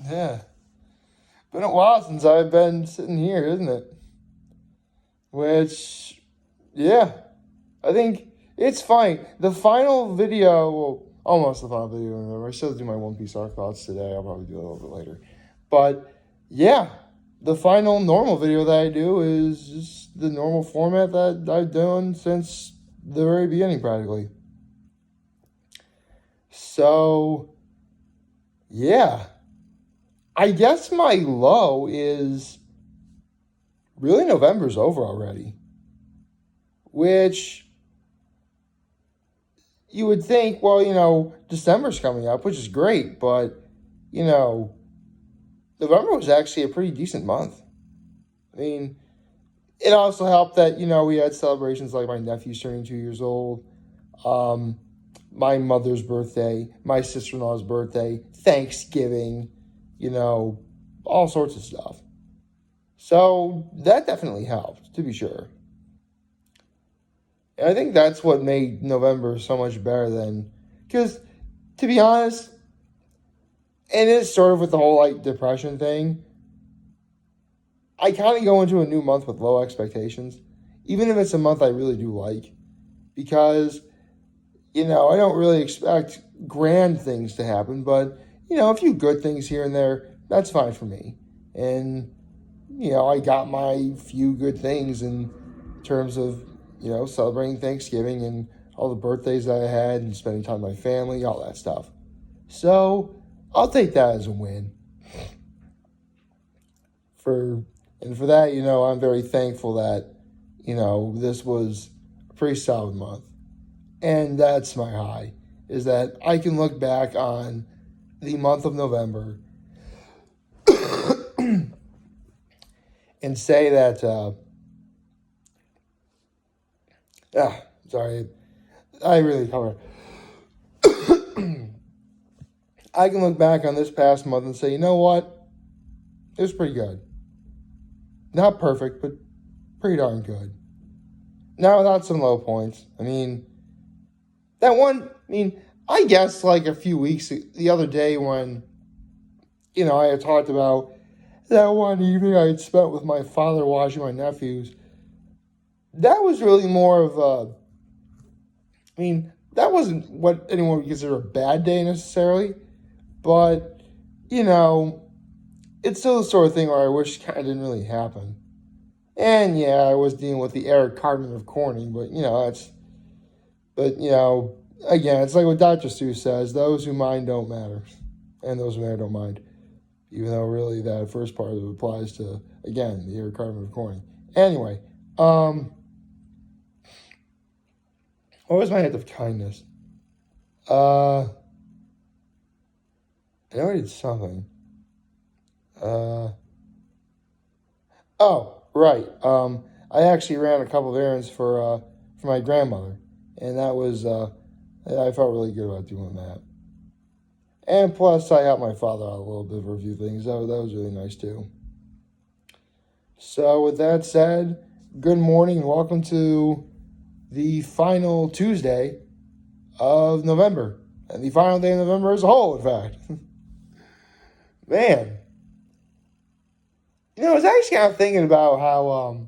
Yeah. Been a while since I've been sitting here, isn't it? Which, yeah, I think it's fine. The final video, well, almost the final video, remember, I still do my One Piece arc thoughts today. I'll probably do it a little bit later. But, yeah, the final normal video that I do is just the normal format that I've done since the very beginning, practically. So, yeah. I guess my low is really November's over already. Which you would think, well, December's coming up, which is great, but, November was actually a pretty decent month. I mean, it also helped that, we had celebrations like my nephew's turning 2 years old, my mother's birthday, my sister-in-law's birthday, Thanksgiving, all sorts of stuff. So that definitely helped, to be sure. And I think that's what made November so much better than, because to be honest, and it's sort of with the whole depression thing, I kind of go into a new month with low expectations, even if it's a month I really do like, because, I don't really expect grand things to happen, but, a few good things here and there, that's fine for me. And, I got my few good things in terms of, celebrating Thanksgiving and all the birthdays that I had and spending time with my family, all that stuff. So I'll take that as a win. For that, I'm very thankful that, this was a pretty solid month. And that's my high, is that I can look back on the month of November and say that, sorry, I really cover. I can look back on this past month and say, you know what? It was pretty good. Not perfect, but pretty darn good. Now, without some low points. I guess a few weeks, the other day when, I had talked about that one evening I had spent with my father watching my nephews. That was really more of that wasn't what anyone would consider a bad day necessarily, but, it's still the sort of thing where I wish kind of didn't really happen. And yeah, I was dealing with the Eric Cartman of corny, but, again, it's like what Dr. Seuss says, those who mind don't matter, and those who matter don't mind. Even though really that first part of it applies to, again, the Eric Cartman of corny. Anyway, what was my act of kindness? I know I did something. Oh, right. I actually ran a couple of errands for my grandmother, and that was, I felt really good about doing that. And plus, I helped my father out a little bit for a few things. That was really nice, too. So, with that said, good morning and welcome to the final Tuesday of November. And the final day of November as a whole, in fact. Man. I was actually kind of thinking about how,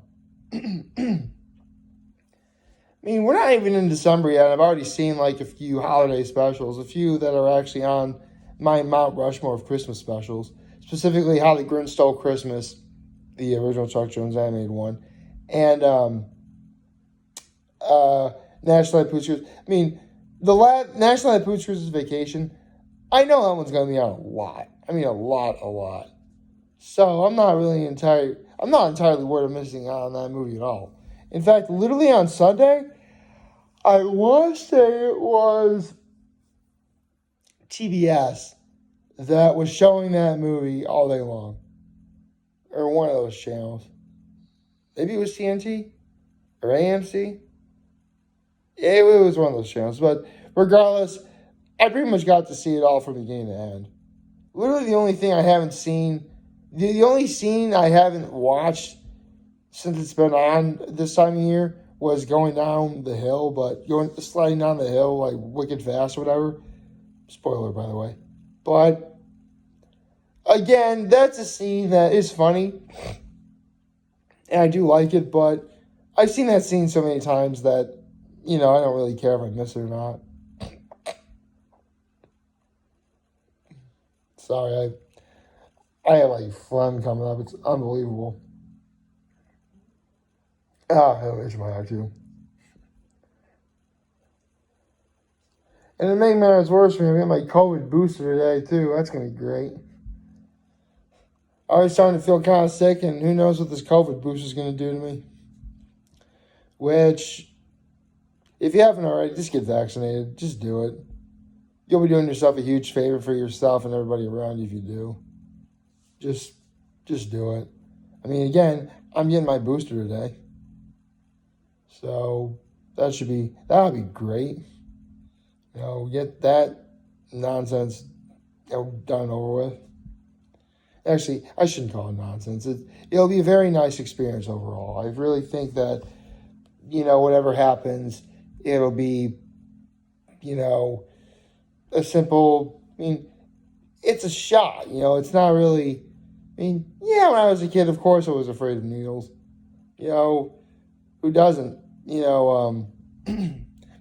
we're not even in December yet. I've already seen a few holiday specials, a few that are actually on my Mount Rushmore of Christmas specials, specifically How the Grinch Stole Christmas, the original Chuck Jones animated one, and National Lampoon's Christmas. The National Lampoon's Christmas Vacation, I know that one's going to be on a lot. A lot. So I'm not entirely worried of missing out on that movie at all. In fact, literally on Sunday, I want to say it was TBS that was showing that movie all day long. Or one of those channels. Maybe it was TNT? Or AMC? It was one of those channels. But regardless, I pretty much got to see it all from beginning to end. Literally the only thing I haven't seen, the only scene I haven't watched since it's been on this time of year was going down the hill, but sliding down the hill wicked fast or whatever. Spoiler, by the way. But again, that's a scene that is funny, and I do like it, but I've seen that scene so many times that, I don't really care if I miss it or not. Sorry, I have like phlegm coming up. It's unbelievable. Ah, it'll itch my eye too. And to make matters worse for me, I got my COVID booster today too. That's gonna be great. I was starting to feel kind of sick, and who knows what this COVID booster is gonna do to me. Which, if you haven't already, just get vaccinated. Just do it. You'll be doing yourself a huge favor for yourself and everybody around you if you do. Just do it. I mean, again, I'm getting my booster today. So that'll be great. Get that nonsense done and over with. Actually, I shouldn't call it nonsense. It'll be a very nice experience overall. I really think that, whatever happens, it'll be, a simple, it's a shot, it's not really, yeah, when I was a kid, of course I was afraid of needles. Who doesn't?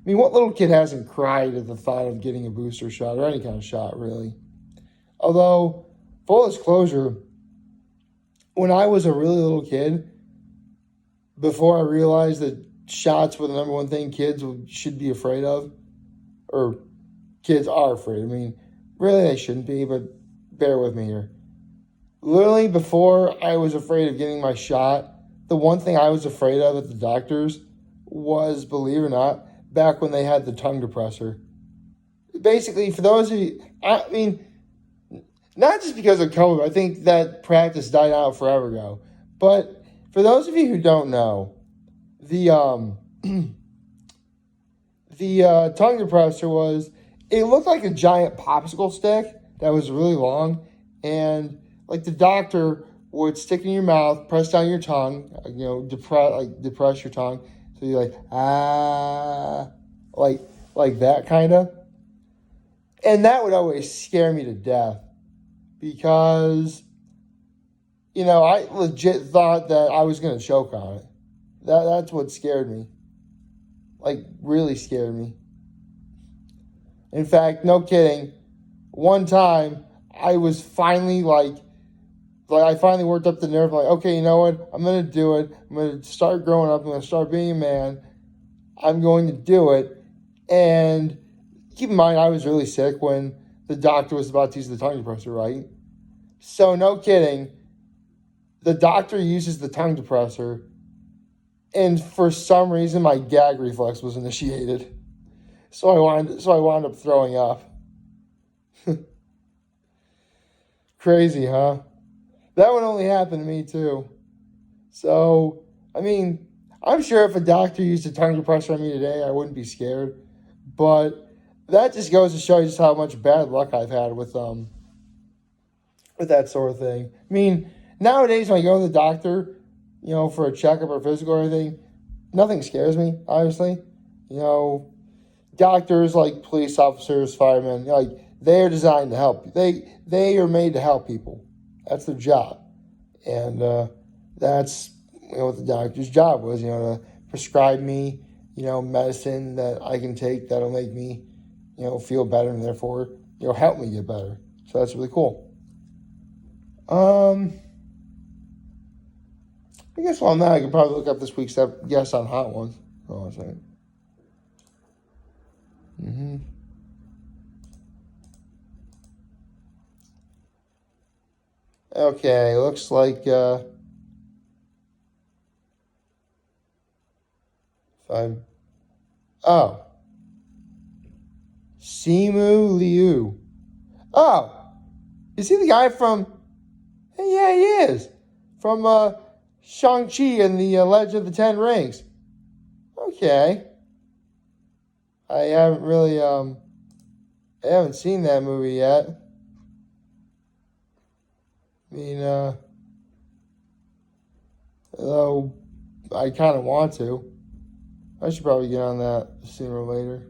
What little kid hasn't cried at the thought of getting a booster shot or any kind of shot, really? Although, full disclosure, when I was a really little kid, before I realized that shots were the number one thing kids should be afraid of, or kids are afraid. Really they shouldn't be, but bear with me here. Literally, before I was afraid of getting my shot, the one thing I was afraid of at the doctor's was, believe it or not, back when they had the tongue depressor. Basically, for those of you, not just because of COVID, I think that practice died out forever ago. But for those of you who don't know, the tongue depressor it looked like a giant popsicle stick that was really long, and like the doctor would stick it in your mouth, press down your tongue, depress your tongue, so you're like that kind of, and that would always scare me to death because, I legit thought that I was gonna choke on it. That's what scared me, like really scared me. In fact, no kidding, one time I was finally I finally worked up the nerve, okay, you know what? I'm going to do it. I'm going to start growing up. I'm going to start being a man. I'm going to do it. And keep in mind, I was really sick when the doctor was about to use the tongue depressor, right? So, no kidding, the doctor uses the tongue depressor, and for some reason, my gag reflex was initiated. So I wound up throwing up. Crazy, huh? That one only happened to me, too. So, I'm sure if a doctor used a tongue depressor on me today, I wouldn't be scared. But that just goes to show you just how much bad luck I've had with that sort of thing. Nowadays when I go to the doctor, for a checkup or physical or anything, nothing scares me, obviously. Doctors, like police officers, firemen, they are designed to help. They are made to help people. That's their job. And that's what the doctor's job was, to prescribe me, medicine that I can take that'll make me, feel better and therefore, help me get better. So that's really cool. I guess while I'm not, I can probably look up this week's guest on Hot Ones. Hold on a second. Okay, looks like Simu Liu. Oh, is he the guy from? Yeah, he is. From Shang-Chi and the Legend of the Ten Rings. Okay. I haven't really I haven't seen that movie yet. Though I kind of want to. I should probably get on that sooner or later.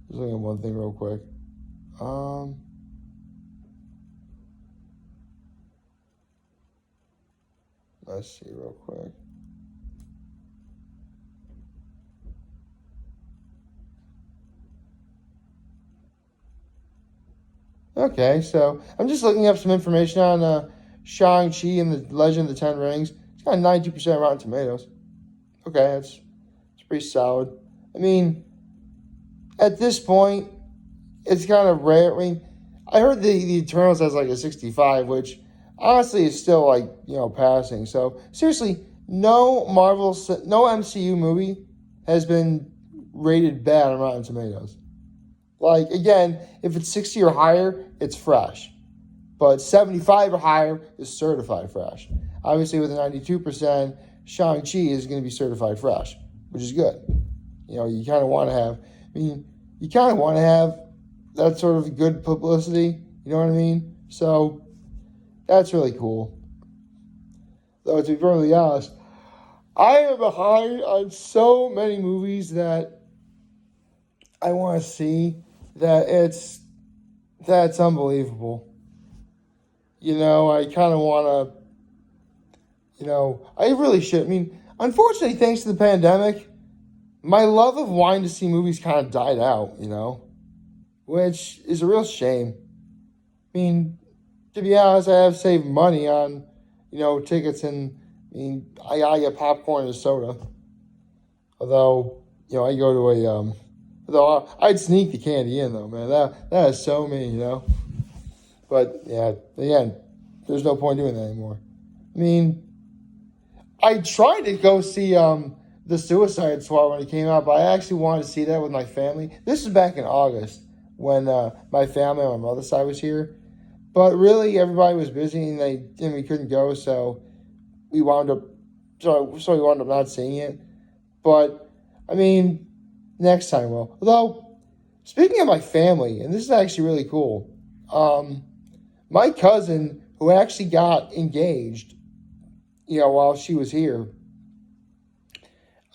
Just look at one thing real quick. Let's see real quick. Okay, so I'm just looking up some information on Shang-Chi and the Legend of the Ten Rings. It's got 92% Rotten Tomatoes. Okay, it's pretty solid. I mean, at this point, it's kind of rare. I mean, I heard the Eternals has like a 65, which honestly is still like, passing. So seriously, no MCU movie has been rated bad on Rotten Tomatoes. Like, again, if it's 60 or higher, it's fresh. But 75 or higher is certified fresh. Obviously, with a 92%, Shang-Chi is going to be certified fresh, which is good. You kind of want to have, you kind of want to have that sort of good publicity. You know what I mean? So, that's really cool. Though, to be perfectly honest, I am behind on so many movies that I want to see that's unbelievable. I kind of want to, I really should. Unfortunately, thanks to the pandemic, my love of wanting to see movies kind of died out, which is a real shame. To be honest, I have saved money on, tickets, and I get popcorn and soda. Although, I go to a, though I'd sneak the candy in though, man. That is so me, But yeah, again, there's no point doing that anymore. I tried to go see the Suicide Squad when it came out, but I actually wanted to see that with my family. This was back in August when my family on my mother's side was here. But really, everybody was busy and we couldn't go, so we wound up not seeing it. But next time we'll. Although, speaking of my family, and this is actually really cool, my cousin who actually got engaged, while she was here,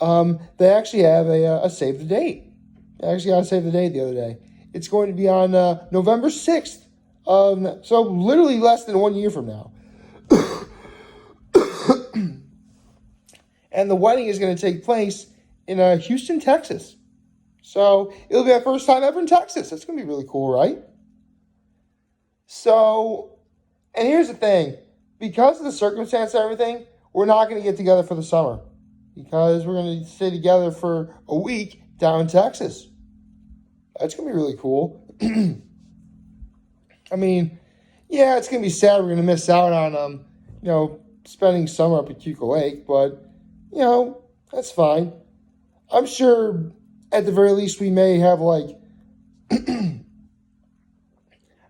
they actually have a save the date. They actually got to save the date the other day. It's going to be on November 6th. So literally less than 1 year from now. And the wedding is going to take place in Houston, Texas. So it'll be our first time ever in Texas. That's going to be really cool, right? So, and here's the thing. Because of the circumstance and everything, we're not going to get together for the summer. Because we're going to stay together for a week down in Texas. That's going to be really cool. Yeah, it's going to be sad. We're going to miss out on, spending summer up at Cuca Lake. But, that's fine. I'm sure at the very least we may have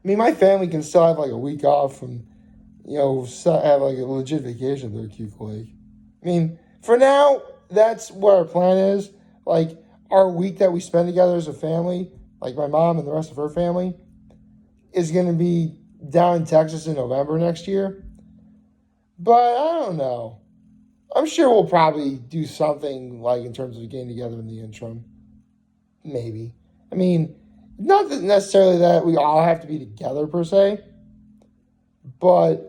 my family can still have a week off and, have a legit vacation there at Cuca Lake. For now, that's what our plan is. Our week that we spend together as a family, my mom and the rest of her family, is going to be down in Texas in November next year. But I don't know. I'm sure we'll probably do something in terms of getting together in the interim. Maybe. Not that necessarily that we all have to be together per se. But,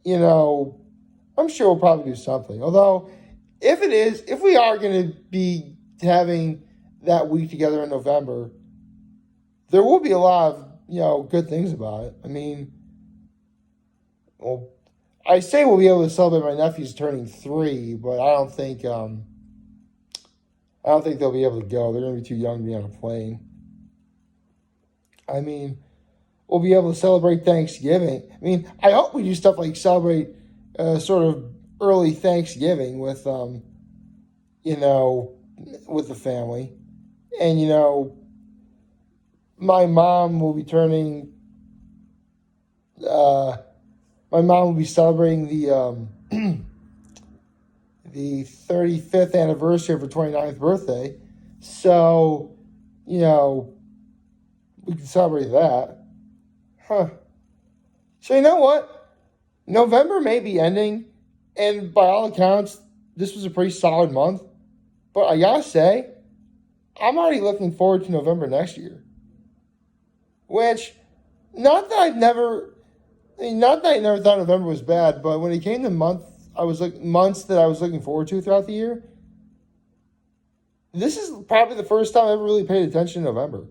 I'm sure we'll probably do something. Although, if we are going to be having that week together in November, there will be a lot of, good things about it. I say we'll be able to celebrate my nephew's turning 3, but I don't think they'll be able to go. They're going to be too young to be on a plane. We'll be able to celebrate Thanksgiving. I hope we do stuff like celebrate sort of early Thanksgiving with with the family. And, my mom will be turning, my mom will be celebrating the 35th anniversary of her 29th birthday. So, we can celebrate that. So you know what? November may be ending, and by all accounts, this was a pretty solid month. But I gotta say, I'm already looking forward to November next year. Which, not that I never thought November was bad, but when it came to month months that I was looking forward to throughout the year. This is probably the first time I ever really paid attention to November.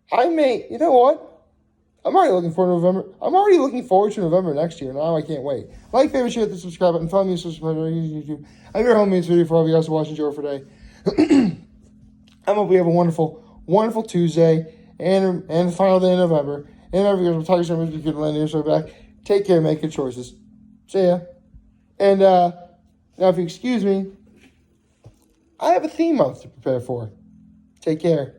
You know what? I'm already looking forward to November. I'm already looking forward to November next year. Now I can't wait. Like, favorite, share, hit the subscribe button. Follow me on social media on YouTube. I'm your home this video for all of you guys who are watching Joe for today. I hope we have a wonderful, wonderful Tuesday and the final day of November. And remember, guys, we'll talk to you. Be good to land here. So back. Take care. Make good choices. See ya. And now, if you excuse me, I have a theme month to prepare for. Take care.